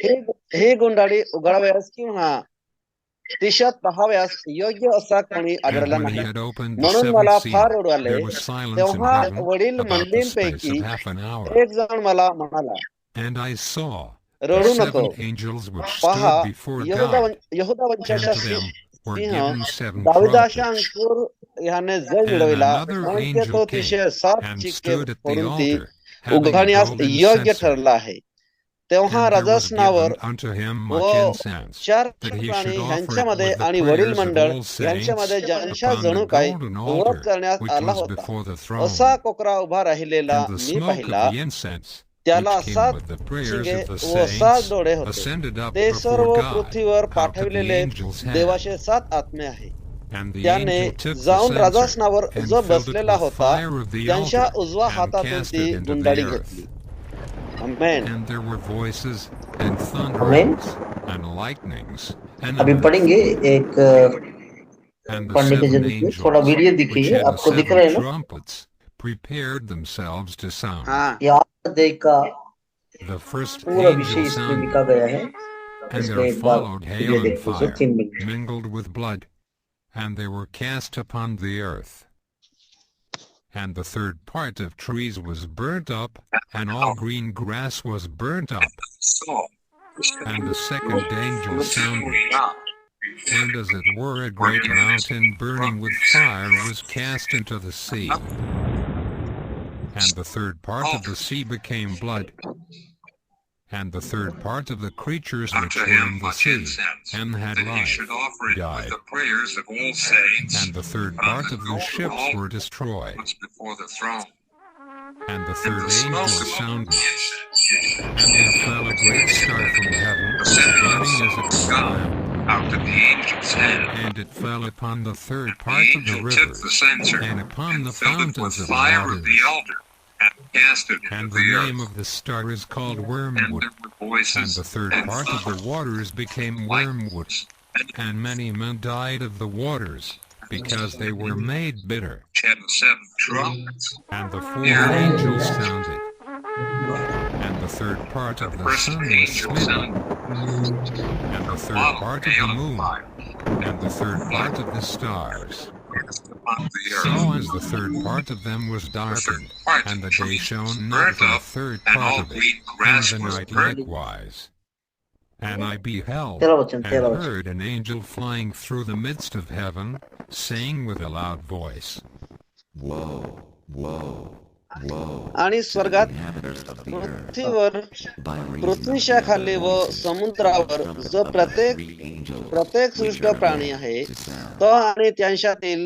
हे हे गुंडाळी उघडावयास किंवा दिशात पाहावयास योग्य असा कोणी And आढळला when he नाही, had opened the म्हणून seventh मला फार seal, रडू आले. there was silence in तेव्हा heaven वडील about the space मंडळींपैकी of half an hour. एक जण मला म्हणाला, And I saw the रडू नको. 7 angels which पहा, stood before God, यहुदा and वंशाचा to them were Singh given 7 दाविदाच्या trumpets. अंकुर ह्याने जय And मिळविला, another म्हणून ते angel तो came 7 and चिक्के stood at the फोडून ती altar, having a उघडण्यास golden योग्य censer. ठरला आहे. तेव्हा And there was राजस्थानावर given unto him व much incense, 4 that he प्राणी should offer it ह्यांच्यामध्ये with the आणि वडील prayers of मंडळ all ह्यांच्यामध्ये saints ज्यांच्या upon the जणू काही golden वध altar करण्यात which आला was होता before the असा throne. कोकरा उभा राहिलेला And the me smoke of पाहिला. the incense, त्याला which came 7 with the prayers शिंगे of the व 7 saints, डोळे होते. ascended up ते before सर्व God पृथ्वीवर out of the पाठविलेले angel's hand. देवाचे 7 आत्मे आहे. And the त्याने angel took the जाऊन censer राजासनावर and जो filled it बसलेला with होता fire of the त्यांच्या altar उजव्या and हातातून cast ती it into the गुंडाळी earth. घेतली. आमेन. And there were voices and आमीन. thunderings and lightnings and अभी an पढ़ेंगे earthquake. एक And the पढ़ने की 7 जरूरत है, थोड़ा angels, वीडियो which दिखिए, had the आपको दिख 7 रहा है ना? trumpets, prepared themselves to sound. हाँ, ये अध्याय का The first पूरा angel विषय इसमें लिखा sounded, गया है. and इसमें there एक बार followed hail वीडियो and देख लीजिए, fire, 3 minute. mingled with blood, and they were cast upon the earth. And the third part of trees was burnt up, and all green grass was burnt up. And the second angel sounded, and as it were a great mountain burning with fire was cast into the sea. And the third part of the sea became blood, and the third part of the creatures which were in the sea, and had life, died. And the third part of the ships were destroyed. And the third angel sounded, and there fell a great star from heaven, burning as it were a lamp. And it fell upon the third part of the river, and upon the fountains of the waters. And the name of the star is called Wormwood. And the third part of the waters became wormwood. And many men died of the waters, because they were made bitter. And the fourth angel sounded, and the third part of the sun was smitten, and the third part of the moon, and the third part of the stars. So as the third part of them was darkened, and the day shone not for the third part of it, and the night likewise. And I beheld, and heard an angel flying through the midst of heaven, saying with a loud voice, Woe, woe, woe आणि to the स्वर्गात inhabitants of the earth, पृथ्वीवर by reason of पृथ्वीच्या the खाली व voices समुद्रावर of the जो प्रत्येक three angels सृष्ट which are प्राणी about आहे to sound. तो आणि त्यांच्यातील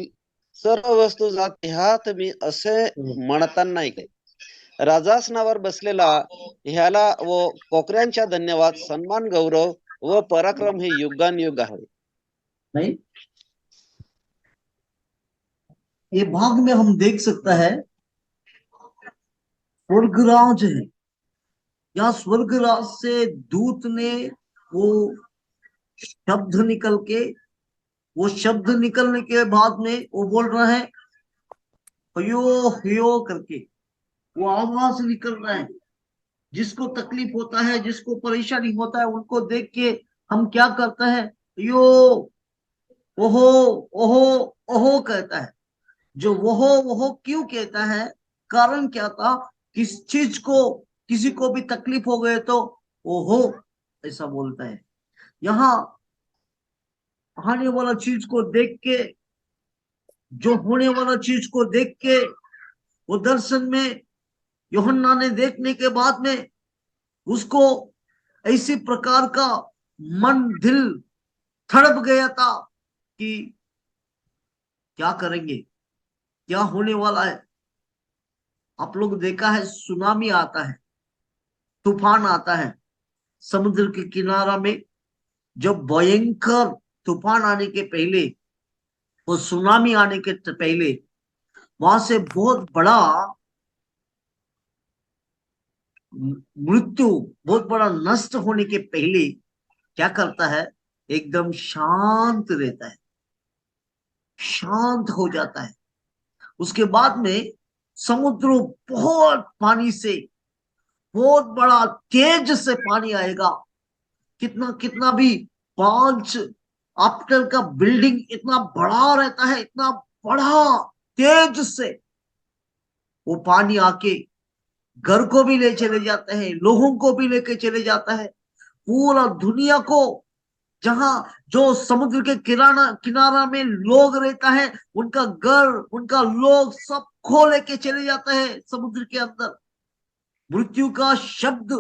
सर्व वस्तू जात ह्यात मी असे म्हणताना ऐकले. राजासनावर बसलेला ह्याला व कोकऱ्यांच्या धन्यवाद, सन्मान, गौरव व पराक्रम हे युगानुयुग आहे. नहीं, ये भाग में हम देख सकता है स्वर्गराज है. या स्वर्गराज से दूत ने वो शब्द निकलने के बाद में वो बोल रहा है हयो हयो करके वो आवाज निकल रहा है. जिसको तकलीफ होता है, जिसको परेशानी होता है, उनको देख के हम क्या करते हैं? यो ओहो ओहो ओहो कहता है. जो वहो वहो क्यों कहता है, कारण क्या था? किस चीज को, किसी को भी तकलीफ हो गए तो ओहो ऐसा बोलता है. यहाँ आने वाला चीज को देख के, जो होने वाला चीज को देख के, वो दर्शन में यूहन्ना ने देखने के बाद में उसको ऐसी प्रकार का मन दिल तड़प गया था कि क्या करेंगे, क्या होने वाला है. आप लोग देखा है सुनामी आता है, तूफान आता है समुद्र के किनारा में. जब भयंकर तूफान आने के पहले, वो सुनामी आने के पहले, वहां से बहुत बड़ा मृत्यु, बहुत बड़ा नष्ट होने के पहले क्या करता है? एकदम शांत रहता है, शांत हो जाता है. उसके बाद में समुद्र बहुत पानी से, बहुत बड़ा तेज से पानी आएगा कितना कितना भी 5 आफ्टर का बिल्डिंग इतना बड़ा रहता है, इतना बड़ा, तेज से वो पानी आके घर को भी ले चले जाते हैं, लोगों को भी लेके चले जाता है, पूरा दुनिया को, जहां जो समुद्र के किनारा किनारा में लोग रहता है, उनका घर, उनका लोग सब खो लेके चले जाते हैं समुद्र के अंदर। मृत्यु का शब्द,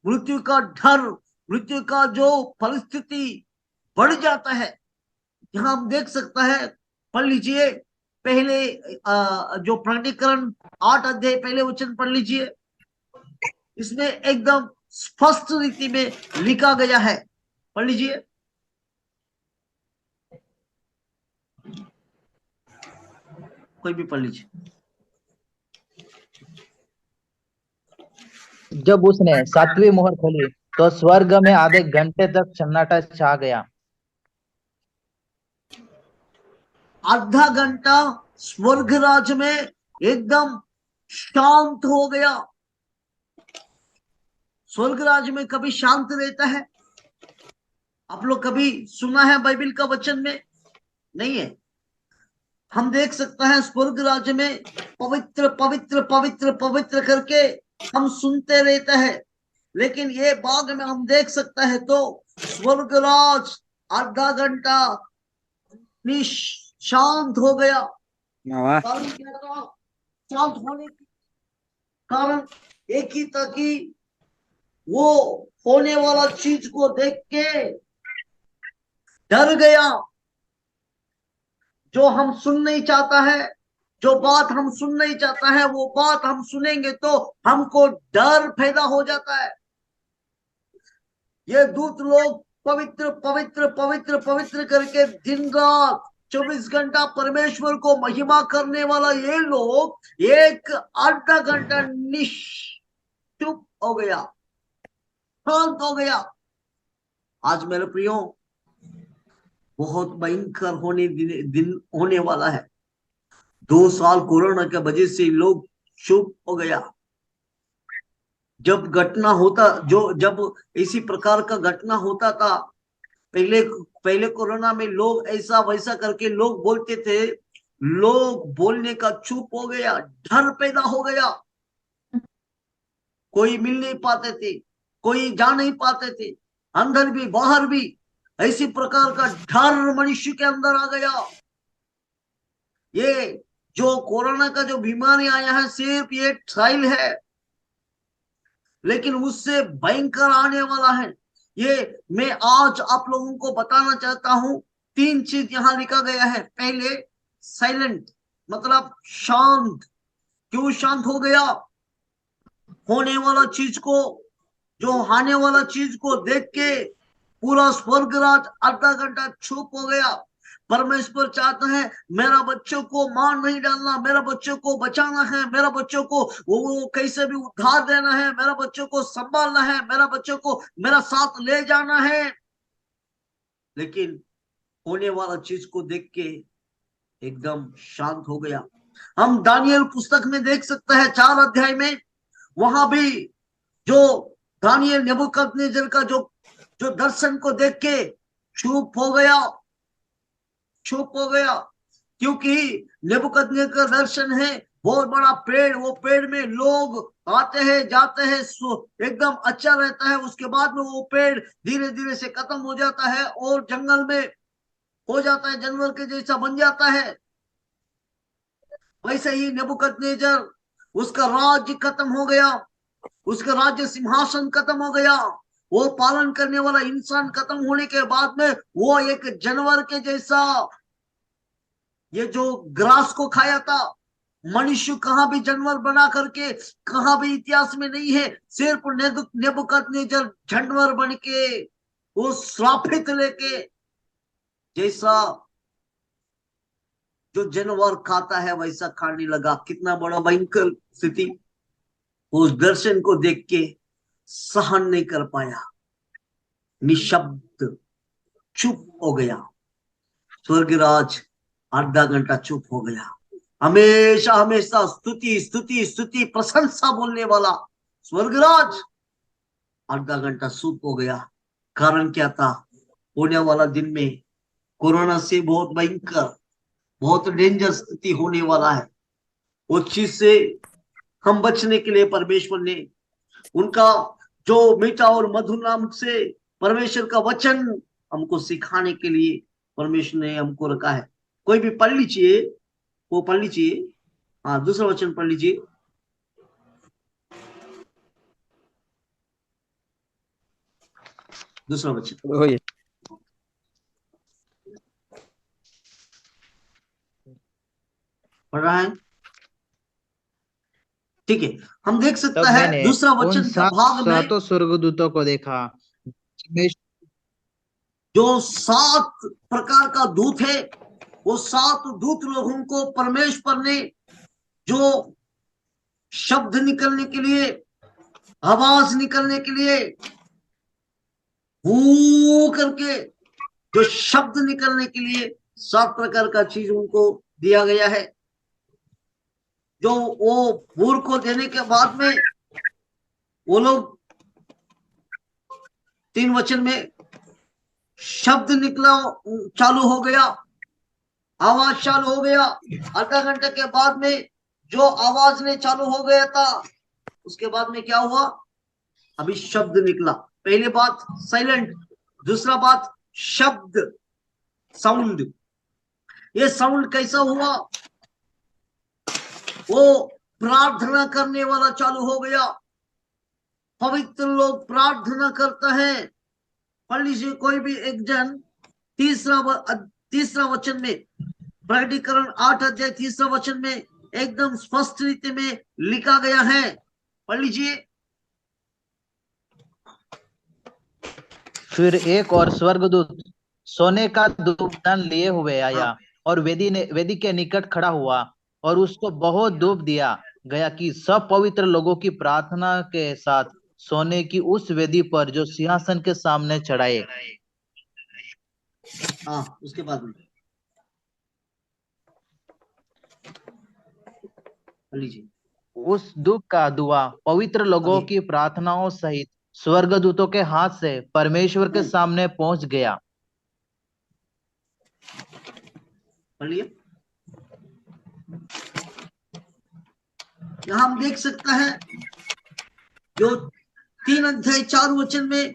मृत्यु का डर, मृत्यु का जो परिस्थिति बढ़ जाता है। यहाँ हम देख सकता है, पढ़ लीजिए पहले जो प्रकटीकरण 8 अध्याय पहले वचन पढ़ लीजिए, इसमें एकदम स्पष्ट रीति में लिखा गया है, पढ़ लीजिए। कोई भी पढ़ लीजिए। जब उसने 7वीं मोहर खोली तो स्वर्ग में आधे घंटे तक सन्नाटा छा गया। आधा घंटा स्वर्ग राज में एकदम शांत हो गया। स्वर्ग राज में कभी शांत रहता है? आप लोग कभी सुना है बाइबल का वचन में? नहीं है। हम देख सकते हैं स्वर्ग राज्य में पवित्र पवित्र पवित्र पवित्र करके हम सुनते रहते हैं, लेकिन ये बाग में हम देख सकते हैं तो स्वर्ग राज आधा घंटा शांत हो गया। कारण क्या था? शांत होने की कारण एक ही था कि वो होने वाला चीज को देख के डर गया। जो हम सुन नहीं चाहता है, जो बात हम सुन नहीं चाहता है, वो बात हम सुनेंगे तो हमको डर पैदा हो जाता है। ये दूत लोग पवित्र पवित्र पवित्र पवित्र करके दिन रात 24 घंटा परमेश्वर को महिमा करने वाला ये लोग एक आधा घंटा निश्चुप हो गया, शांत हो गया। आज मेरे प्रियो, बहुत भयंकर दिन होने वाला है। 2 साल कोरोना के वजह से लोग चुप हो गया। जब घटना होता, जब इसी प्रकार का घटना होता था, पहले कोरोना में लोग ऐसा वैसा करके लोग बोलते थे, लोग बोलने का चुप हो गया, डर पैदा हो गया। कोई मिल नहीं पाते थे, कोई जा नहीं पाते थे, अंदर भी बाहर भी ऐसी प्रकार का डर मनुष्य के अंदर आ गया। ये जो कोरोना का जो बीमारी आया है सिर्फ ये ट्रायल है, लेकिन उससे भयंकर आने वाला है। ये मैं आज आप लोगों को बताना चाहता हूं। 3 चीज यहां लिखा गया है। पहले साइलेंट, मतलब शांत। क्यों शांत हो गया? होने वाला चीज को, जो आने वाला चीज को देख के पूरा स्वर्गराज आधा घंटा चुप हो गया। परमेश्वर चाहता है मेरा बच्चों को मार नहीं डालना, मेरा बच्चों को बचाना है, मेरा बच्चों को वो कैसे भी उद्धार देना है, मेरा बच्चों को संभालना है, मेरा बच्चों को मेरा साथ ले जाना है। लेकिन होने वाला चीज को देख के एकदम शांत हो गया। हम दानियल पुस्तक में देख सकते हैं 4 अध्याय में, वहां भी जो दानियल नेबूकदनेस्सर का जो दर्शन को देख के चुप हो गया, चुप हो गया। क्योंकि नेबूकदनेस्सर का दर्शन है बहुत बड़ा पेड़, वो पेड़ में लोग आते हैं जाते हैं, एकदम अच्छा रहता है। उसके बाद में वो पेड़ धीरे धीरे से खत्म हो जाता है और जंगल में हो जाता है, जानवर के जैसा बन जाता है। वैसे ही नेबूकदनेस्सर, उसका राज्य खत्म हो गया, उसका राज्य सिंहासन खत्म हो गया, वो पालन करने वाला इंसान खत्म होने के बाद में वो एक जानवर के जैसा, ये जो ग्रास को खाया था, मनुष्य कहां भी जानवर बना करके कहां भी इतिहास में नहीं है। सिर्फ नेबूकदनेस्सर जानवर बन के वो श्रापित लेके, जैसा जो जानवर खाता है वैसा खाने लगा। कितना बड़ा भयंकर स्थिति। उस दर्शन को देख के सहन नहीं कर पाया, निशब्द चुप हो गया। स्वर्गराज आधा घंटा चुप हो गया। हमेशा हमेशा स्तुति स्तुति स्तुति प्रशंसा बोलने वाला स्वर्गराज आधा घंटा चुप हो गया। कारण क्या था? होने वाला दिन में कोरोना से बहुत भयंकर, बहुत डेंजर स्थिति होने वाला है। उस चीज से हम बचने के लिए परमेश्वर ने उनका जो मीठा और मधुर नाम से परमेश्वर का वचन हमको सिखाने के लिए परमेश्वर ने हमको रखा है। कोई भी पढ़ लीजिए, वो पढ़ लीजिए। हाँ, दूसरा वचन पढ़ लीजिए। दूसरा वचन पढ़ रहा है? ठीक है, हम देख तब सकता है मैंने दूसरा उन वचन का भाग में सातों स्वर्गदूतों को देखा जिनमें जो 7 प्रकार का दूत है, वो 7 दूत लोगों को परमेश्वर ने जो शब्द निकलने के लिए, आवाज निकलने के लिए, हू करके जो शब्द निकलने के लिए 7 प्रकार का चीज उनको दिया गया है। जो वो बूर को देने के बाद में वो लोग 3 वचन में शब्द निकला, चालू हो गया, आवाज चालू हो गया। आधा घंटे के बाद में जो आवाज ने चालू हो गया था, उसके बाद में क्या हुआ? अभी शब्द निकला। पहले बात साइलेंट, दूसरा बात शब्द, साउंड। ये साउंड कैसा हुआ? वो प्रार्थना करने वाला चालू हो गया। पवित्र लोग प्रार्थना करते हैं। पढ़ लीजिए कोई भी एक जन, तीसरा वचन में, प्रकटीकरण 8 अध्याय 3 वचन में एकदम स्पष्ट रीति में लिखा गया है। पढ़ लीजिए। फिर एक और स्वर्गदूत सोने का धूपदान लिए हुए आया और वेदी के निकट खड़ा हुआ और उसको बहुत धूप दिया गया कि सब पवित्र लोगों की प्रार्थना के साथ सोने की उस वेदी पर जो सिंहासन के सामने चढ़ाए। हाँ, उसके बाद में पढ़ लीजिए। उस धूप का धुआं पवित्र लोगों अभी की प्रार्थनाओं सहित स्वर्गदूतों के हाथ से परमेश्वर के सामने पहुंच गया। पढ़िए। यहां हम देख सकते हैं जो 3 अध्याय 4 वचन में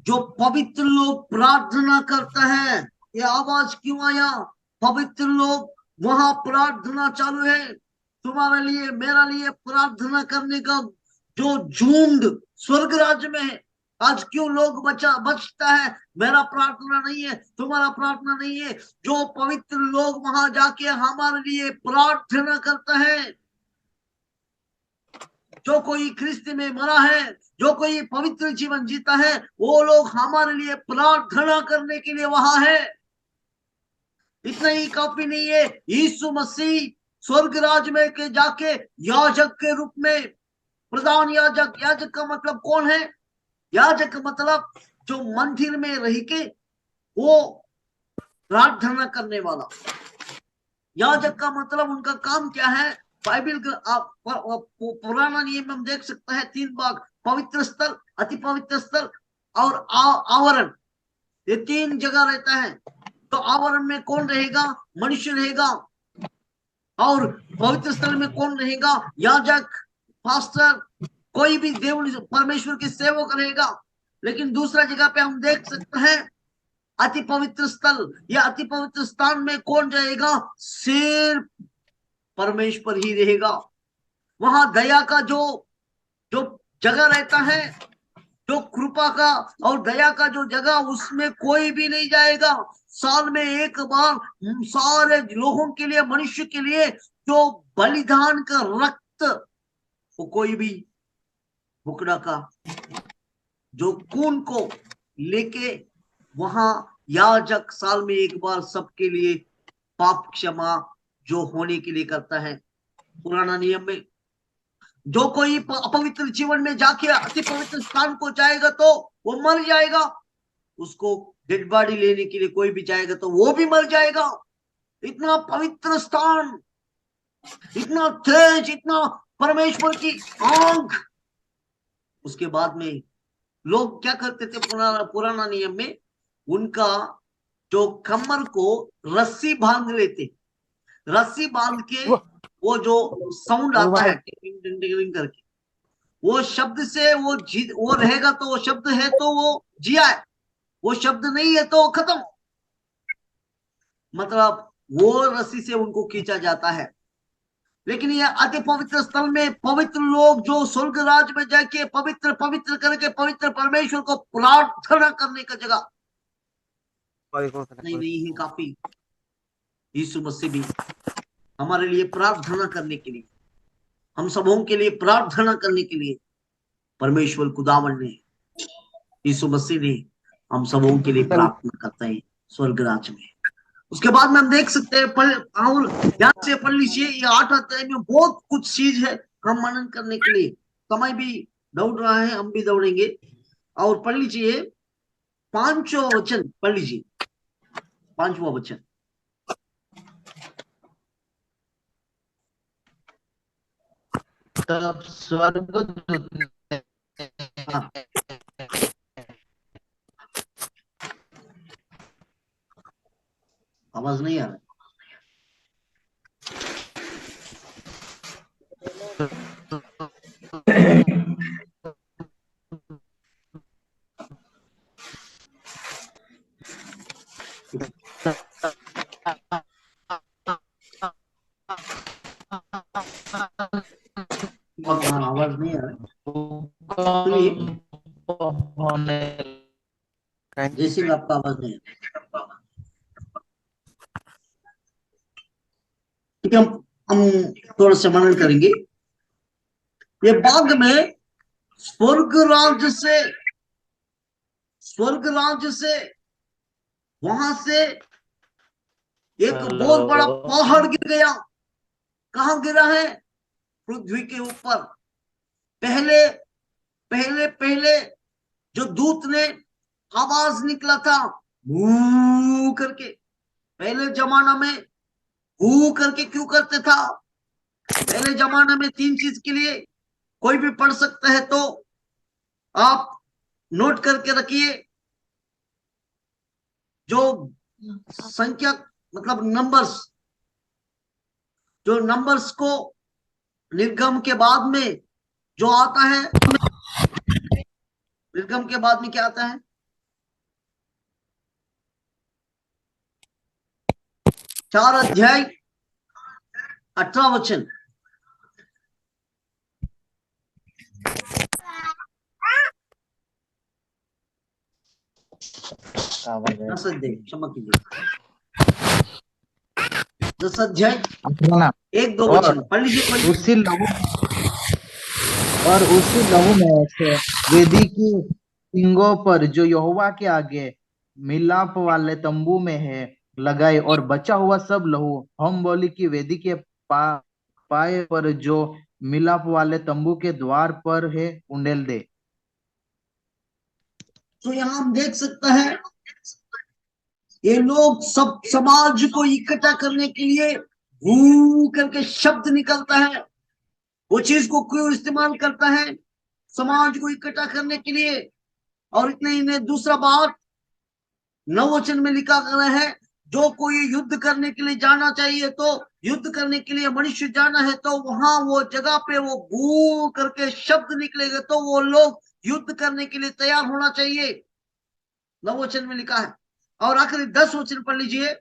जो पवित्र लोग प्रार्थना करते हैं, ये आवाज क्यों आया? पवित्र लोग वहां प्रार्थना चालू है। तुम्हारे लिए, मेरा लिए प्रार्थना करने का जो झुंड स्वर्ग राज्य में है। आज क्यों लोग बचता है? मेरा प्रार्थना नहीं है, तुम्हारा प्रार्थना नहीं है। जो पवित्र लोग वहां जाके हमारे लिए प्रार्थना करते हैं, जो कोई ख्रिस्त में मरा है, जो कोई पवित्र जीवन जीता है, वो लोग हमारे लिए प्रार्थना करने के लिए वहां है। इतना ही काफी नहीं है, यीशु मसीह स्वर्ग राज में के जाके याजक के रूप में, प्रधान याजक, याजक का मतलब कौन है? याजक का मतलब जो मंदिर में रह के वो प्रार्थना करने वाला। याजक का मतलब उनका काम क्या है? बाइबल पुराना नियम हम देख सकते हैं 3 भाग, पवित्र स्थल, अति पवित्र स्थल और आवरण। ये 3 जगह रहता है। तो आवरण में कौन रहेगा? मनुष्य रहेगा। और पवित्र स्थल में कौन रहेगा? याजक, पास्टर, कोई भी देव परमेश्वर के सेवक रहेगा। लेकिन दूसरा जगह पे हम देख सकते हैं अति पवित्र स्थल या अति पवित्र स्थान में कौन रहेगा? सिर्फ परमेश्वर ही रहेगा। वहां दया का जो जो जगह रहता है, जो कृपा का और दया का जो जगह, उसमें कोई भी नहीं जाएगा। साल में एक बार सारे लोगों के लिए, मनुष्य के लिए जो बलिदान का रक्त, वो कोई भी बुकड़ा का जो खून को लेके वहां याजक साल में एक बार सबके लिए पाप क्षमा जो होने के लिए करता है। पुराना नियम में जो कोई अपवित्र जीवन में जाके अति पवित्र स्थान को जाएगा तो वो मर जाएगा। उसको डेड बॉडी लेने के लिए कोई भी जाएगा तो वो भी मर जाएगा। इतना पवित्र स्थान, इतना तेज, इतना परमेश्वर की आंख उसके बाद में लोग क्या करते थे पुराना पुराना नियम में, उनका जो कमर को रस्सी बांध लेते, रस्सी बांध के वो जो साउंड आता है टिंग टिंग टिंग करके, वो शब्द से वो रहेगा तो वो शब्द है तो वो जिया है, वो शब्द नहीं है तो खत्म। मतलब वो रस्सी से उनको खींचा जाता है। लेकिन ये अति पवित्र स्थल में पवित्र लोग जो स्वर्ग राज में जाके पवित्र पवित्र करके पवित्र परमेश्वर को प्रार्थना करने का जगह नहीं है काफी। यीशु मसीह भी हमारे लिए प्रार्थना करने के लिए, हम सबों के लिए प्रार्थना करने के लिए परमेश्वर खुदावन ने, यीशु मसीह ने हम सबों के लिए प्रार्थना करते हैं स्वर्ग राज में। उसके बाद में हम देख सकते हैं और ध्यान से पढ़ लीजिए, ये 8 अध्याय में बहुत कुछ चीज है हम मनन करने के लिए। समय भी दौड़ रहा है, हम भी दौड़ेंगे। और पढ़ लीजिए 5वां वचन, पढ़ लीजिए 5वां वचन। तब स्वर्गदूत ने हाँ, आवाज नहीं आ रहा। हाँ, आवाज नहीं आ रहा, सुनिए। होने जैसे भी आपका आवाज नहीं आ रहा, ठीक है, हम थोड़ा सा मनन करेंगे। ये बाद में स्वर्ग राज्य से वहां से एक बहुत बड़ा पहाड़ गिर गया। कहां गिरा है? पृथ्वी के ऊपर। पहले पहले पहले जो दूत ने आवाज निकला था हू करके, पहले जमाना में हू करके क्यों करते था? पहले जमाना में 3 चीज के लिए, कोई भी पढ़ सकता है तो आप नोट करके रखिए। जो संख्या मतलब नंबर्स, जो नंबर्स को निर्गम के बाद में जो आता है, निर्गम के बाद में क्या आता है? 4 अध्याय 18 वचन। आवाज 10 अध्याय, क्षमा कीजिए, 10 अध्याय अपना 1-2 और वचन पढ़ लीजिए, पढ़ लीजिए। उसी लहू में से वेदी की सींगों पर जो यहोवा के आगे मिलाप वाले तंबू में है लगाए, और बचा हुआ सब लहू हम बोली की वेदी के पाए पर जो मिलाप वाले तंबू के द्वार पर है उंडेल दे। तो यहां हम देख सकते हैं ये लोग सब समाज को इकट्ठा करने के लिए हू करके शब्द निकलता है। वो चीज को क्यों इस्तेमाल करता है? समाज को इकट्ठा करने के लिए। और इतने ही नहीं, दूसरा बात 9 वचन में लिखा गया है, जो कोई युद्ध करने के लिए जाना चाहिए तो युद्ध करने के लिए मनुष्य जाना है तो वहां वो जगह पे वो भू करके शब्द निकलेगा तो वो लोग युद्ध करने के लिए तैयार होना चाहिए। 9 वचन में लिखा है। और आखिरी 10 वचन पढ़ लीजिए।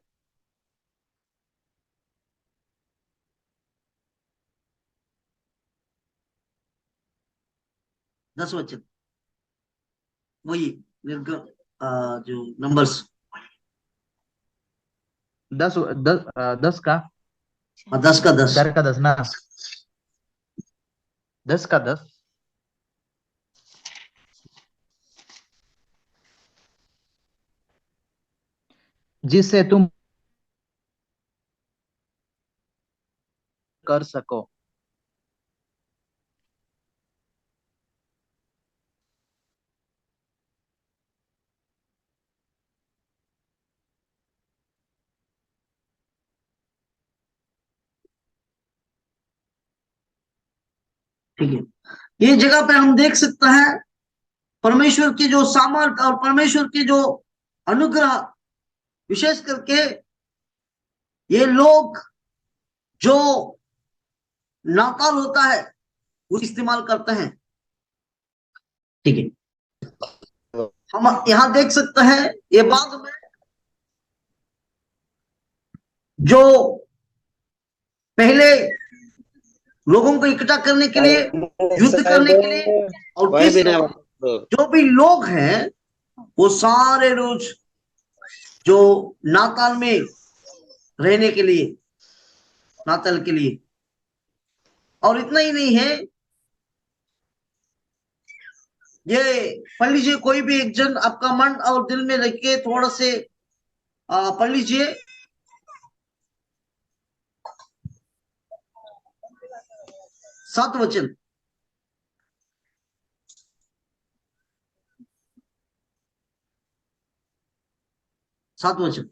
दस वचन वही निर्गम, जो नंबर्स 10 का 10 का 10। 4 का 10 ना, 10 का 10। जिससे तुम कर सको। ठीक है, ये जगह पे हम देख सकते हैं परमेश्वर की जो सामर्थ और परमेश्वर की जो अनुग्रह, विशेष करके ये लोग जो नाताल होता है वो इस्तेमाल करते हैं। ठीक है, हम यहां देख सकते हैं ये बाद में जो पहले लोगों को इकट्ठा करने के लिए, युद्ध करने के लिए, और भाई भी तीसरा जो भी लोग हैं वो सारे रोज जो नाताल में रहने के लिए, नाताल के लिए। और इतना ही नहीं है, ये पढ़ लीजिए, कोई भी एक जन आपका मन और दिल में रख के थोड़ा से पढ़ लीजिए। 7 वचन, सात वचन।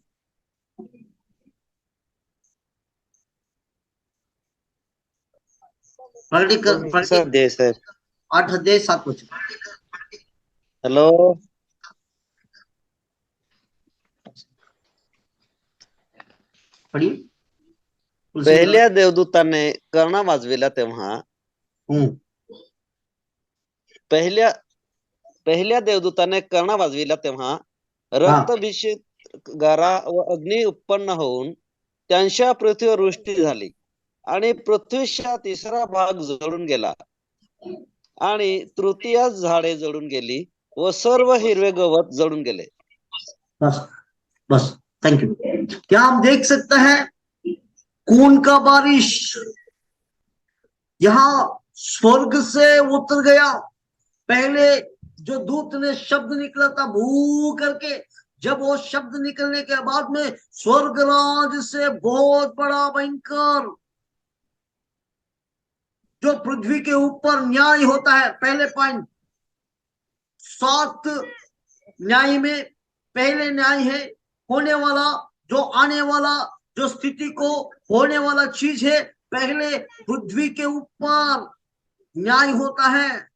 अध्याय सर। 8 अध्याय 7 वचन। हॅलो, पढ़िए। पहिल्या देवदूताने कर्णा वाजविला तेव्हा पहिल्या देवदूताने कर्णा वाजविला तेव्हा रक्ताभिषेक गारा व अग्नी उत्पन्न होऊन त्यांच्या पृथ्वीवर वृष्टी झाली आणि पृथ्वीचा तिसरा भाग जळून गेला आणि तृतीय झाडे जळून गेली व सर्व हिरवे गवत जळून गेले। बस बस, थैंक यू। क्या हम देख सकते हैं खून का बारिश यहाँ स्वर्ग से उतर गया। पहले जो दूत ने शब्द निकला था भू करके, जब वो शब्द निकलने के बाद में स्वर्गराज से बहुत बड़ा भयंकर जो पृथ्वी के ऊपर न्याय होता है, पहले पॉइंट 7 न्याय में पहले न्याय है होने वाला, जो आने वाला, जो स्थिति को होने वाला चीज है। पहले पृथ्वी के ऊपर न्याय होता है,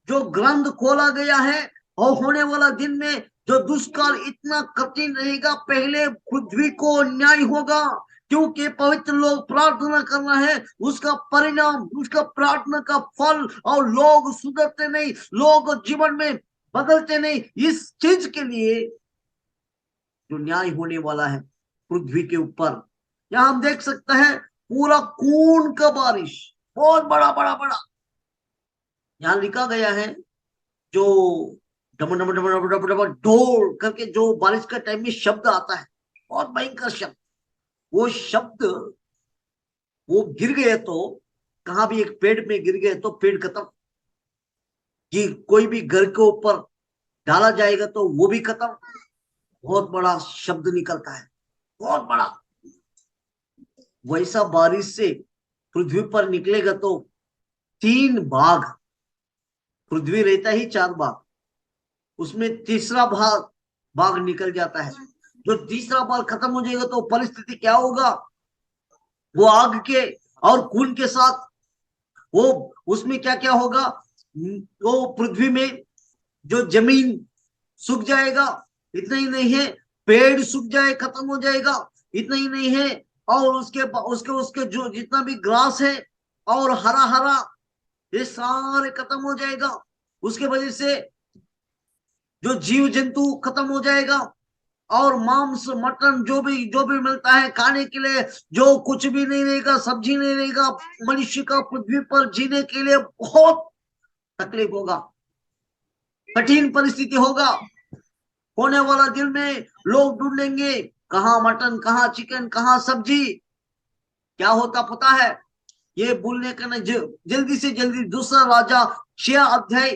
जो ग्रंथ खोला गया है, और होने वाला दिन में जो दुष्काल इतना कठिन रहेगा, पहले पृथ्वी को न्याय होगा। क्योंकि पवित्र लोग प्रार्थना करना है, उसका परिणाम, उसका प्रार्थना का फल, और लोग सुधरते नहीं, लोग जीवन में बदलते नहीं। इस चीज के लिए जो न्याय होने वाला है पृथ्वी के ऊपर, यहां हम देख सकते हैं पूरा खून का बारिश, बहुत बड़ा बड़ा बड़ा यहां लिखा गया है, जो डम डम डम डम डम डम ढोल करके जो बारिश का टाइम में शब्द आता है, बहुत भयंकर शब्द। वो शब्द वो गिर गए तो कहां भी एक पेड़ में गिर गए तो पेड़ खत्म, कि कोई भी घर के ऊपर डाला जाएगा तो वो भी खत्म। बहुत बड़ा शब्द निकलता है, बहुत बड़ा। वैसा बारिश से पृथ्वी पर निकलेगा तो 3 भाग, पृथ्वी रहता ही 4 भाग, उसमें तीसरा भाग निकल जाता है। जो तीसरा भाग खत्म हो जाएगा तो परिस्थिति क्या होगा, वो आग के और खून के साथ वो उसमें क्या क्या होगा, वो पृथ्वी में जो जमीन सूख जाएगा। इतना ही नहीं है, पेड़ सूख जाए, खत्म हो जाएगा। इतना ही नहीं है, और उसके उसके उसके जो जितना भी ग्रास है और हरा हरा, ये सारे खत्म हो जाएगा। उसके वजह से जो जीव जंतु खत्म हो जाएगा, और मांस मटन जो भी मिलता है खाने के लिए, जो कुछ भी नहीं रहेगा, सब्जी नहीं रहेगा। मनुष्य का पृथ्वी पर जीने के लिए बहुत तकलीफ होगा, कठिन परिस्थिति होगा। होने वाला दिन में लोग ढूंढेंगे कहाँ मटन, कहाँ चिकन, कहाँ सब्जी। क्या होता पता है, ये बोलने का नहीं, जल्दी से जल्दी दूसरा राजा 6 अध्याय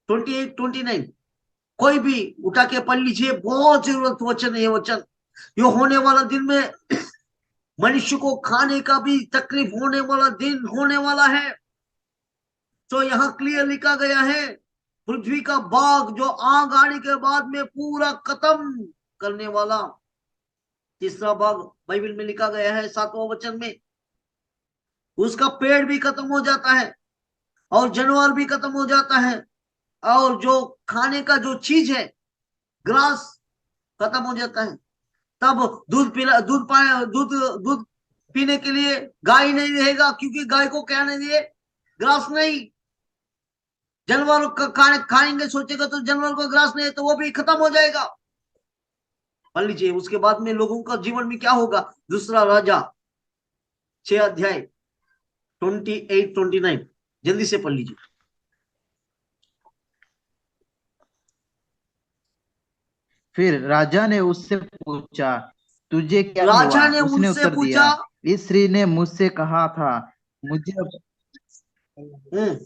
28 29 कोई भी उठा के पढ़ लीजिए, बहुत जरूरत वचन है ये वचन। ये होने वाला दिन में मनुष्य को खाने का भी तकलीफ होने वाला दिन होने वाला है। तो यहाँ क्लियर लिखा गया है, पृथ्वी का भाग जो आग आने के बाद में पूरा खत्म करने वाला तीसरा भाग बाइबल में लिखा गया है 7वां वचन में। उसका पेड़ भी खत्म हो जाता है और जानवर भी खत्म हो जाता है, और जो खाने का जो चीज है, ग्रास खत्म हो जाता है। तब दूध दूध पीने के लिए गाय नहीं रहेगा, क्योंकि गाय को क्या नहीं दिए, ग्रास नहीं। जानवर खाएंगे सोचेगा तो जानवर को ग्रास नहीं है तो वो भी खत्म हो जाएगा। पढ़ लीजिए, उसके बाद में लोगों का जीवन में क्या होगा। दूसरा राजा 6 अध्याय 28-29, जल्दी से पढ़ लीजिए। फिर राजा ने उससे पूछा, तुझे क्या राजा हुआ? ने उसने उनसे उत्तर पूछा, दिया, इस स्त्री ने मुझसे कहा था, मुझे हम्म,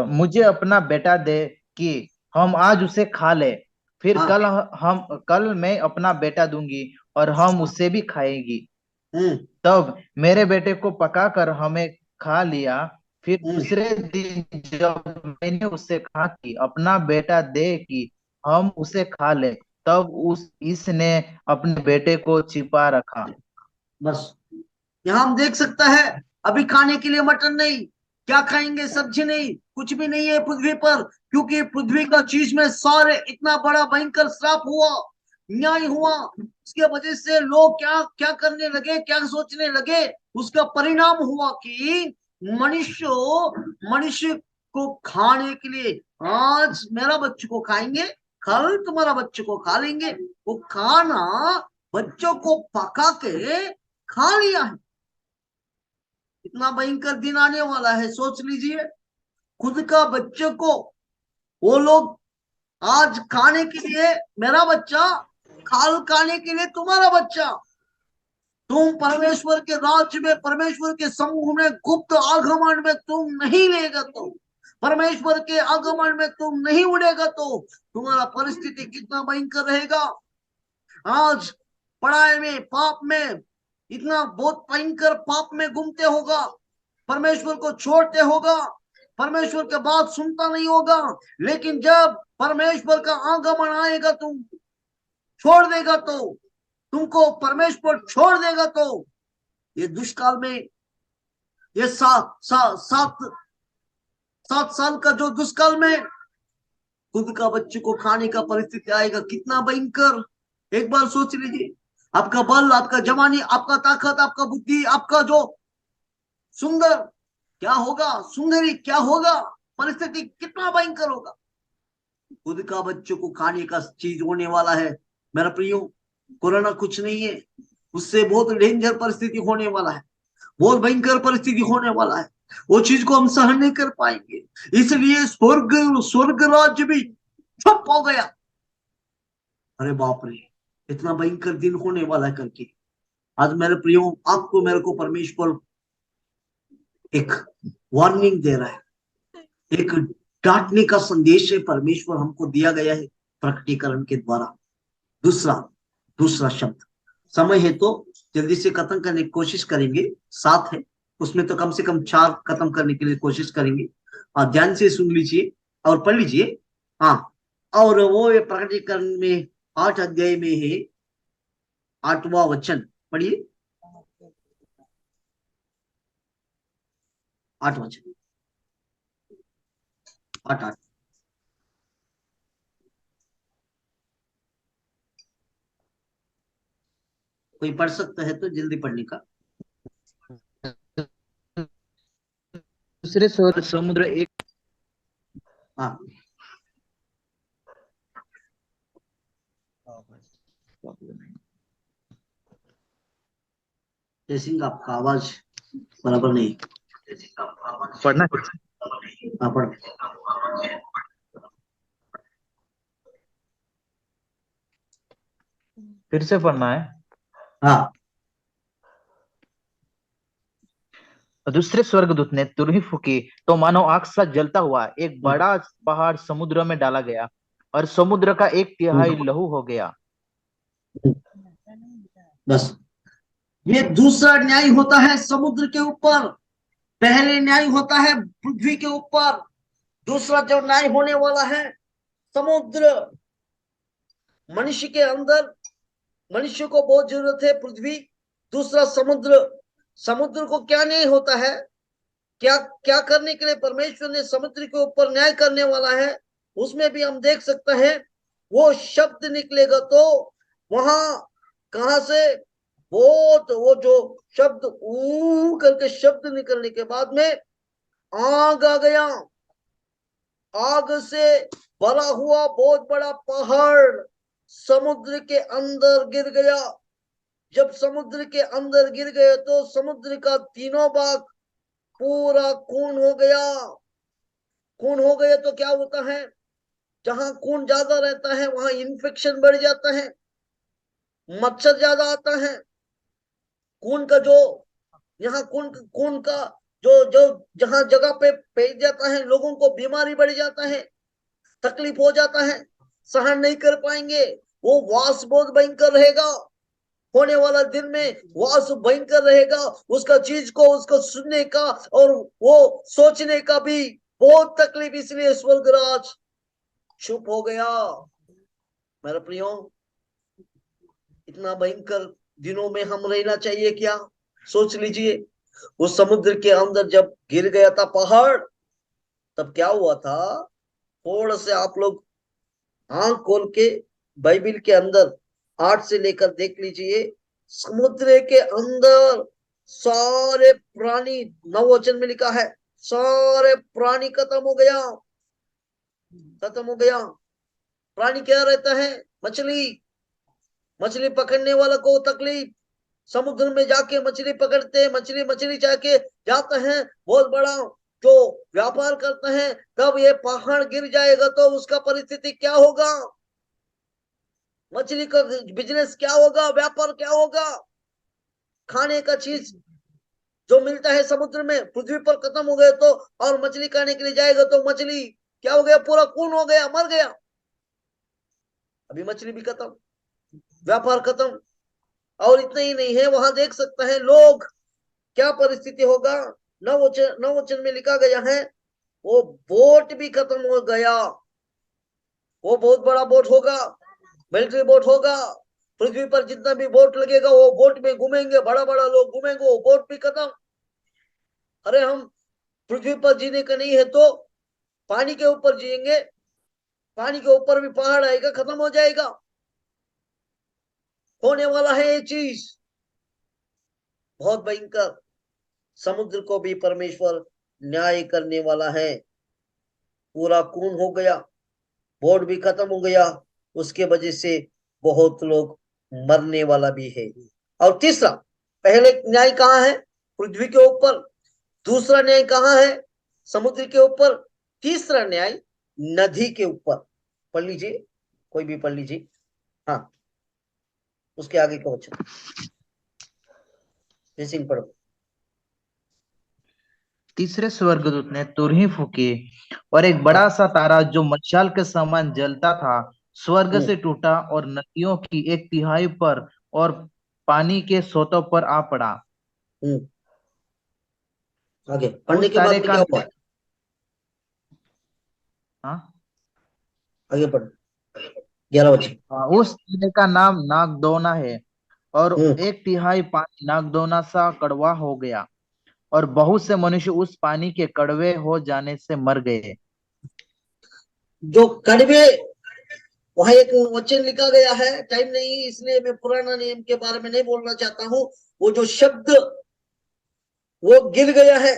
मुझे अपना बेटा दे कि हम आज उसे खा ले। फिर हाँ, कल मैं अपना बेटा दूंगी और हम उससे भी खाएंगी। हम्म, तब मेरे बेटे को पकाकर हमें खा लिया। फिर हम्म, दूसरे दिन जब मैंने उससे कहा कि अपना बेटा दे कि हम उसे खा ले, तब उस इसने अपने बेटे को छिपा रखा। बस यहाँ हम देख सकता है, अभी खाने के लिए मटन नहीं, क्या खाएंगे, सब्जी नहीं, कुछ भी नहीं है पृथ्वी पर, क्योंकि पृथ्वी का चीज में सारे इतना बड़ा भयंकर श्राप हुआ, न्याय हुआ। उसके वजह से लोग क्या क्या करने लगे, क्या सोचने लगे, उसका परिणाम हुआ कि मनुष्य मनुष्य को खाने के लिए, आज मेरा बच्चे को खाएंगे, कल तुम्हारा बच्चे को खा लेंगे। वो खाना बच्चों को पका के खा लिया है। इतना भयंकर दिन आने वाला है, सोच लीजिए। खुद का बच्चे को वो लोग आज खाने के लिए मेरा बच्चा, खाल खाने के लिए तुम्हारा बच्चा। तुम परमेश्वर के राज्य में, परमेश्वर के समूह में, गुप्त आगमन में तुम नहीं लेगा तो, परमेश्वर के आगमन में तुम नहीं उड़ेगा तो तुम्हारा परिस्थिति कितना भयंकर रहेगा। आज पढ़ाई में, पाप में, इतना बहुत भयंकर पाप में घूमते होगा, परमेश्वर को छोड़ते होगा, परमेश्वर के बात सुनता नहीं होगा। लेकिन जब परमेश्वर का आगमन आएगा, तुम छोड़ देगा तो, तुमको परमेश्वर छोड़ देगा तो, ये दुष्काल में, ये 7 साल का जो दुष्काल में खुद का बच्चे को खाने का परिस्थिति आएगा, कितना भयंकर। एक बार सोच लीजिए, आपका बल, आपका जवानी, आपका ताकत, आपका बुद्धि, आपका जो सुंदर क्या होगा, सुंदरी क्या होगा, परिस्थिति कितना भयंकर होगा। खुद का बच्चों को खाने का चीज होने वाला है। मेरा प्रियो, कोरोना कुछ नहीं है, उससे बहुत डेंजर परिस्थिति होने वाला है, बहुत भयंकर परिस्थिति होने वाला है। वो चीज को हम सहन नहीं कर पाएंगे, इसलिए स्वर्ग स्वर्ग राज्य भी चुप हो गया। अरे बाप रे, इतना भयंकर दिन होने वाला है करके। आज मेरे प्रियो, आपको मेरे को परमेश्वर एक वार्निंग दे रहा है, एक डांटने का संदेश है परमेश्वर हमको दिया गया है प्रकटीकरण के द्वारा। दूसरा शब्द, समय है तो जल्दी से खत्म करने की कोशिश करेंगे, 7 है उसमें तो कम से कम 4 खत्म करने के लिए कोशिश करेंगे। और ध्यान से सुन लीजिए और पढ़ लीजिए। हाँ, और वो ये प्रकटीकरण में 8 अध्याय में है, 8वां वचन पढ़िए, 8 वचन, 8। कोई पढ़ सकता है तो जल्दी पढ़ने का। दूसरे स्वर समुद्र एक हाँ, जयसिंह आपका आवाज बराबर नहीं। पढ़ना। हाँ, पढ़। फिर से पढ़ना है। हाँ, दूसरे स्वर्गदूत ने तुरही फूकी तो मानो आग सा जलता हुआ एक बड़ा पहाड़ समुद्र में डाला गया और समुद्र का 1/3 लहू हो गया। बस ये दूसरा न्याय होता है समुद्र के ऊपर, पहले न्याय होता है पृथ्वी के ऊपर, दूसरा जो न्याय होने वाला है समुद्र। मनुष्य के अंदर, मनुष्य को बहुत जरूरत है पृथ्वी, दूसरा समुद्र। समुद्र को क्या न्याय होता है क्या क्या करने के लिए परमेश्वर ने समुद्र के ऊपर न्याय करने वाला है, उसमें भी हम देख सकते हैं। वो शब्द निकलेगा तो वहां कहां से बहुत वो जो शब्द ऊ करके शब्द निकलने के बाद में आग आ गया, आग से भरा हुआ बहुत बड़ा पहाड़ समुद्र के अंदर गिर गया। जब समुद्र के अंदर गिर गए तो समुद्र का तीनों भाग पूरा खून हो गया। खून हो गए तो क्या होता है, जहां खून ज्यादा रहता है वहां इन्फेक्शन बढ़ जाता है, मच्छर ज्यादा आता है। खून का जो यहाँ खून खून का जो जो जहां जगह पे फैल जाता है, लोगों को बीमारी बढ़ जाता है, तकलीफ हो जाता है, सहन नहीं कर पाएंगे। वो वास बहुत भयंकर रहेगा, होने वाला दिन में वास भयंकर रहेगा। उसका चीज को उसको सुनने का और वो सोचने का भी बहुत तकलीफ, इसलिए स्वर्गराज चुप हो गया। मेरे प्रियो, इतना भयंकर दिनों में हम रहना चाहिए क्या? सोच लीजिए, उस समुद्र के अंदर जब गिर गया था पहाड़, तब क्या हुआ था? थोड़ा से आप लोग आंख खोल के बाइबिल के अंदर 8 से लेकर देख लीजिए। समुद्र के अंदर सारे प्राणी, नववचन में लिखा है, सारे प्राणी खत्म हो गया, खत्म हो गया। प्राणी क्या रहता है? मछली, मछली पकड़ने वाला को तकलीफ, समुद्र में जाके मछली पकड़ते, मछली मछली जाके जाते हैं, बहुत बड़ा जो व्यापार करते हैं। तब ये पहाड़ गिर जाएगा तो उसका परिस्थिति क्या होगा? मछली का बिजनेस क्या होगा? व्यापार क्या होगा? खाने का चीज जो मिलता है समुद्र में, पृथ्वी पर खत्म हो गए तो, और मछली खाने के लिए जाएगा तो मछली क्या हो गया? पूरा खून हो गया, मर गया। अभी मछली भी खत्म, व्यापार खत्म। और इतना ही नहीं है, वहां देख सकते हैं लोग, क्या परिस्थिति होगा। नववचन में लिखा गया है, वो बोट भी खत्म हो गया। वो बहुत बड़ा बोट होगा, मिलिट्री बोट होगा। पृथ्वी पर जितना भी बोट लगेगा वो बोट में घूमेंगे, बड़ा बड़ा लोग घूमेंगे, वो बोट भी खत्म। अरे हम पृथ्वी पर जीने का नहीं है तो पानी के ऊपर जिएंगे, पानी के ऊपर भी पहाड़ आएगा, खत्म हो जाएगा। होने वाला है ये चीज बहुत भयंकर। समुद्र को भी परमेश्वर न्याय करने वाला है। पूरा खून हो गया, बोट भी खत्म हो गया, उसके वजह से बहुत लोग मरने वाला भी है। और तीसरा, पहले न्याय कहाँ है? पृथ्वी के ऊपर। दूसरा न्याय कहाँ है? समुद्र के ऊपर। तीसरा न्याय नदी के ऊपर। पढ़ लीजिए, कोई भी पढ़ लीजिए। हाँ, उसके आगे का वचन जैसे पढ़ो। तीसरे स्वर्गदूत ने तुरही फूकी और एक बड़ा सा तारा जो मशाल के समान जलता था स्वर्ग से टूटा और नदियों की 1/3 पर और पानी के सोतों पर आ पड़ा। हम्म, आगे पढ़ने उस के बाद तारे में का क्या हुआ? हाँ, आगे पढ़ो, 11 वचन। उस तारे का नाम नागदौना है और हम्म, 1/3 पानी नागदौना सा कड़वा हो गया और बहुत से मनुष्य उस पानी के कड़वे हो जाने से मर गए। जो कड़वे, वहां एक वचन लिखा गया है, टाइम नहीं इसलिए मैं पुराना नियम के बारे में नहीं बोलना चाहता हूं। वो जो शब्द वो गिर गया है,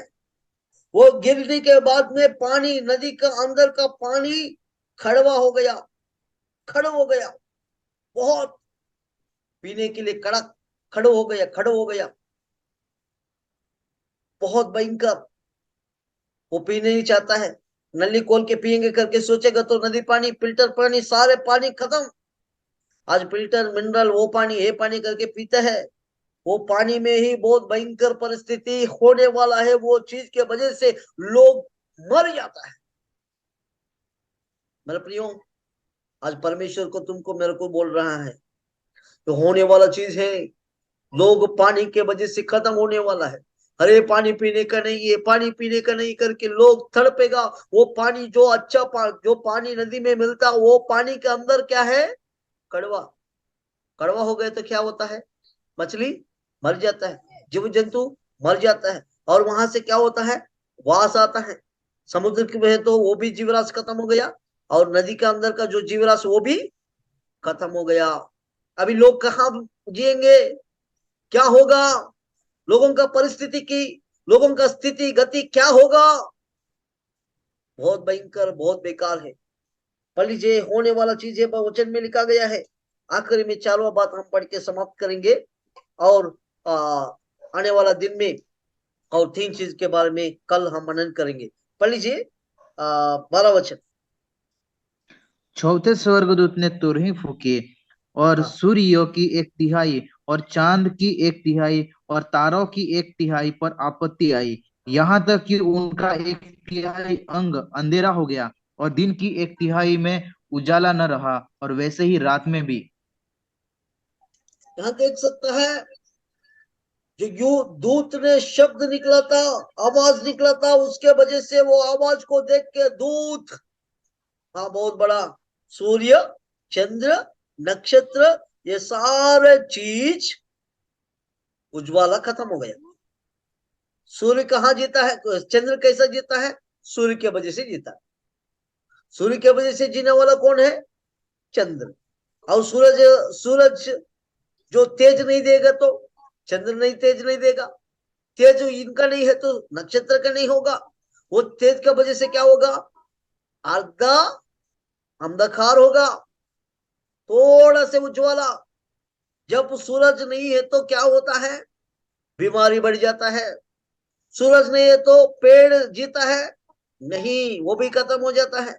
वो गिरने के बाद में पानी, नदी का अंदर का पानी खड़वा हो गया, खड़ हो गया, बहुत पीने के लिए कड़क, खड़ो हो गया, खड़ो हो गया, बहुत भयंकर। वो पीने नहीं चाहता है, नली खोल के पिएंगे करके सोचेगा तो नदी पानी, फिल्टर पानी, सारे पानी खत्म। आज फिल्टर मिनरल वो पानी, ये पानी करके पीते हैं। वो पानी में ही बहुत भयंकर परिस्थिति होने वाला है। वो चीज के वजह से लोग मर जाता है। मेरे प्रियो, आज परमेश्वर को तुमको मेरे को बोल रहा है, तो होने वाला चीज है। लोग पानी के वजह से खत्म होने वाला है। अरे पानी पीने का नहीं, ये पानी पीने का नहीं करके लोग तड़पेगा। वो पानी जो अच्छा जो पानी नदी में मिलता, वो पानी के अंदर क्या है? कड़वा। कड़वा हो गए तो क्या होता है? मछली मर जाता है, जीव जंतु मर जाता है। और वहां से क्या होता है? वास आता है। समुद्र में तो वो भी जीवराश खत्म हो गया, और नदी के अंदर का जो जीवराश वो भी खत्म हो गया। अभी लोग कहाँ जिएंगे, क्या होगा, लोगों का परिस्थिति की, लोगों का स्थिति गति क्या होगा, बहुत भयंकर, बहुत बेकार है। पढ़ लीजिए, होने वाला चीज है, वचन में लिखा गया है। आखिरी में चारों बात हम पढ़ के समाप्त करेंगे, और आने वाला दिन में और 3 चीज के बारे में कल हम मनन करेंगे। पढ़ लीजिए 12 वचन। चौथे स्वर्गदूत ने तुरही फूकी, और हाँ, सूर्य की 1/3 और चांद की 1/3 और तारों की 1/3 पर आपत्ति आई, यहाँ तक कि उनका 1/3 अंग अंधेरा हो गया, और दिन की 1/3 में उजाला न रहा, और वैसे ही रात में भी। यहाँ देख सकता है, जो यू दूत ने शब्द निकला था, आवाज निकला था, उसके वजह से वो आवाज को देख के दूत, हाँ बहुत बड़ा, सूर्य, चंद्र, नक्षत्र, ये सारे चीज उज्ज्वला खत्म हो गया। सूर्य कहाँ जीता है, चंद्र कैसा जीता है, सूर्य के वजह से जीता है। सूर्य के वजह से जीने वाला कौन है, चंद्र। और सूरज, सूरज जो तेज नहीं देगा तो चंद्र नहीं तेज नहीं देगा। तेज इनका नहीं है तो नक्षत्र का नहीं होगा। वो तेज की वजह से क्या होगा, आधा अंधकार होगा, थोड़ा से उज्ज्वला। जब सूरज नहीं है तो क्या होता है, बीमारी बढ़ जाता है। सूरज नहीं है तो पेड़ जीता है नहीं, वो भी खत्म हो जाता है।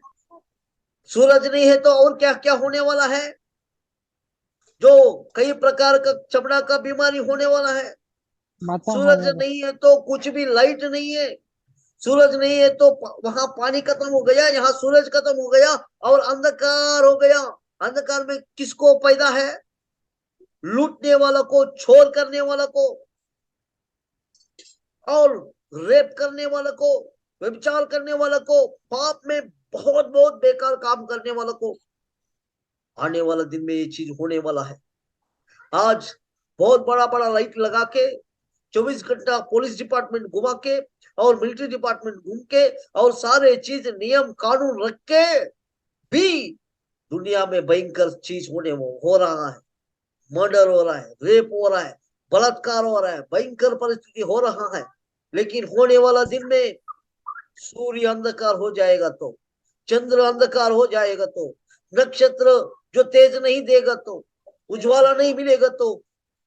सूरज नहीं है तो और क्या क्या होने वाला है, जो कई प्रकार का चमड़ा का बीमारी होने वाला है। सूरज नहीं है तो कुछ भी, लाइट नहीं है, सूरज नहीं है तो वहां पानी खत्म हो गया, यहाँ सूरज खत्म हो गया, और अंधकार हो गया। अंधकार में किसको पैदा है, लूटने वाला को, छोर करने वाला को, और रेप करने वाला को, व्यभिचार करने वाला को, पाप में बहुत बहुत बेकार काम करने वाला को। आने वाला दिन में ये चीज होने वाला है। आज बहुत बड़ा बड़ा लाइट लगा के, 24 घंटा पुलिस डिपार्टमेंट घुमा के, और मिलिट्री डिपार्टमेंट घूम के, और सारे चीज नियम कानून रख के भी दुनिया में भयंकर चीज हो रहा है। मर्डर हो रहा है, रेप हो रहा है, बलात्कार हो रहा है, भयंकर परिस्थिति हो रहा है। लेकिन होने वाला दिन में सूर्य अंधकार हो जाएगा तो, चंद्र अंधकार हो जाएगा तो, नक्षत्र जो तेज नहीं देगा तो, उज्ज्वला नहीं मिलेगा तो,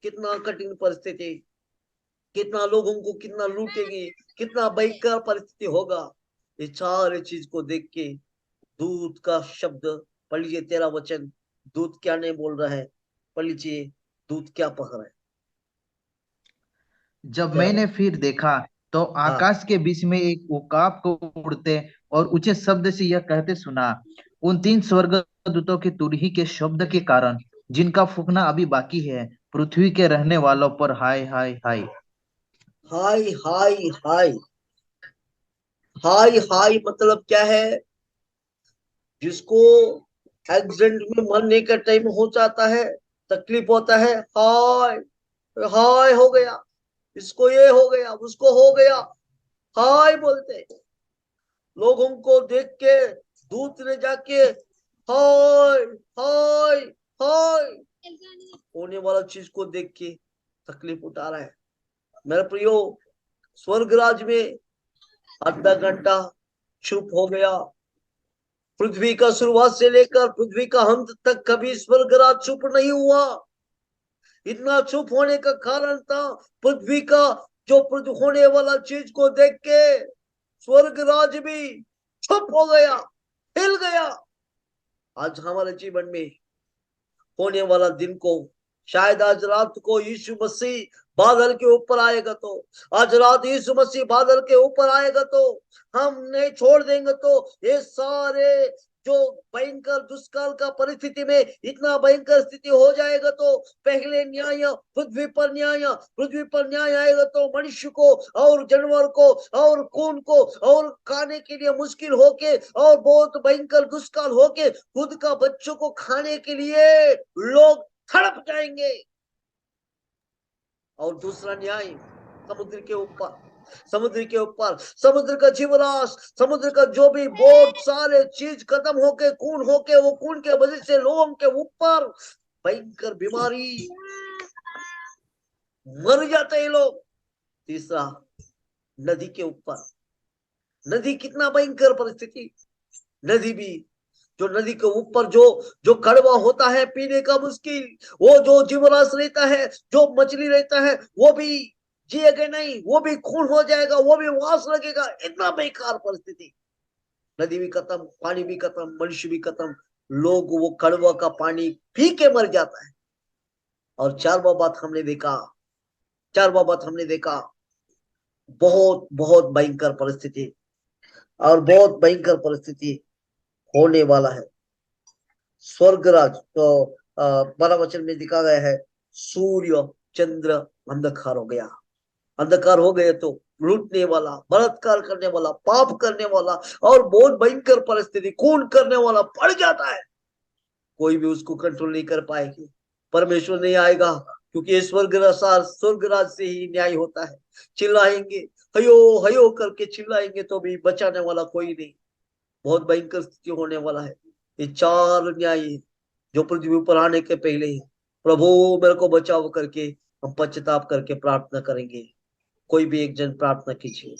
कितना कठिन परिस्थिति, कितना लोगों को कितना लूटेगी, कितना भयंकर परिस्थिति होगा। ये सारे चीज को देख के दूत का शब्द, पढ़ लीजिए 13 वचन, दूत क्या नहीं बोल रहा है, पढ़ लीजिए दूत क्या पढ़ रहा है। जब 13 मैंने फिर देखा, तो हाँ, आकाश के बीच में एक उकाब को उड़ते और ऊंचे शब्द से यह कहते सुना, उन 3 स्वर्गदूतों की तुरही के शब्द के कारण, जिनका फूंकना अभी बाकी है, पृथ्वी के रहने वालों पर हाय हाय हाय। हाय हाय हाय। हाय हाय मतलब क्या है, जिसको एक्सीडेंट में मरने का टाइम हो जाता है, तकलीफ होता है, हाय हाय हो गया, इसको ये हो गया, उसको हो गया, हाय बोलते हैं। लोगों को देख के दूत ने जाके हाय हाय हाय, होने वाला चीज को देख के तकलीफ उठा रहा है। मेरे प्रियो, स्वर्गराज में आधा घंटा चुप हो गया। पृथ्वी का शुरुआत से लेकर पृथ्वी का अंत तक कभी स्वर्गराज चुप नहीं हुआ। इतना चुप होने का कारण था, पृथ्वी का जो होने वाला चीज को देख के स्वर्गराज भी चुप हो गया, हिल गया। आज हमारे जीवन में होने वाला दिन को, शायद आज रात को यीशु मसीह बादल के ऊपर आएगा तो, आज रात यीशु मसीह बादल के ऊपर आएगा तो हम नहीं छोड़ देंगे। तो ये सारे जो भयंकर दुष्काल का परिस्थिति में इतना भयंकर स्थिति हो जाएगा तो पहले न्याय पृथ्वी पर, न्याय पृथ्वी पर न्याय आएगा तो मनुष्य को और जानवर को और खून को और खाने के लिए मुश्किल होके, और बहुत भयंकर दुष्काल होके खुद का बच्चों को खाने के लिए लोग तड़प जाएंगे। और दूसरा न्याय समुद्र के ऊपर, समुद्र के ऊपर समुद्र का जीवराश, समुद्र का जो भी बहुत सारे चीज खत्म होके खून होके, वो खून के वजह से लोगों के ऊपर भयंकर बीमारी, मर जाते हैं लोग। तीसरा, नदी के ऊपर, नदी कितना भयंकर परिस्थिति, नदी भी जो नदी के ऊपर जो कड़वा होता है, पीने का मुश्किल, वो जो जीवराश रहता है, जो मछली रहता है, वो भी जिएगा नहीं, वो भी खून हो जाएगा, वो भी वास लगेगा, इतना बेकार परिस्थिति। नदी भी खत्म, पानी भी खत्म, मनुष्य भी खत्म, लोग वो कड़वा का पानी पी के मर जाता है। और चारवा बात हमने देखा, बहुत बहुत भयंकर परिस्थिति, और बहुत भयंकर परिस्थिति होने वाला है। स्वर्गराज तो 12 वचन में दिखा गया है, सूर्य चंद्र अंधकार हो गया। अंधकार हो गए तो लूटने वाला, बलात्कार करने वाला, पाप करने वाला और बहुत भयंकर परिस्थिति, खून करने वाला पड़ जाता है। कोई भी उसको कंट्रोल नहीं कर पाएगी, परमेश्वर नहीं आएगा, क्योंकि ये स्वर्गराज से ही न्याय होता है। चिल्लाएंगे, हयो हयो करके चिल्लाएंगे तो भी बचाने वाला कोई नहीं। बहुत भयंकर स्थिति होने वाला है। ये 4 न्याय जो पृथ्वी पर आने के पहले ही, प्रभु मेरे को बचाओ करके हम पश्चाताप करके प्रार्थना करेंगे। कोई भी एक जन प्रार्थना कीजिए।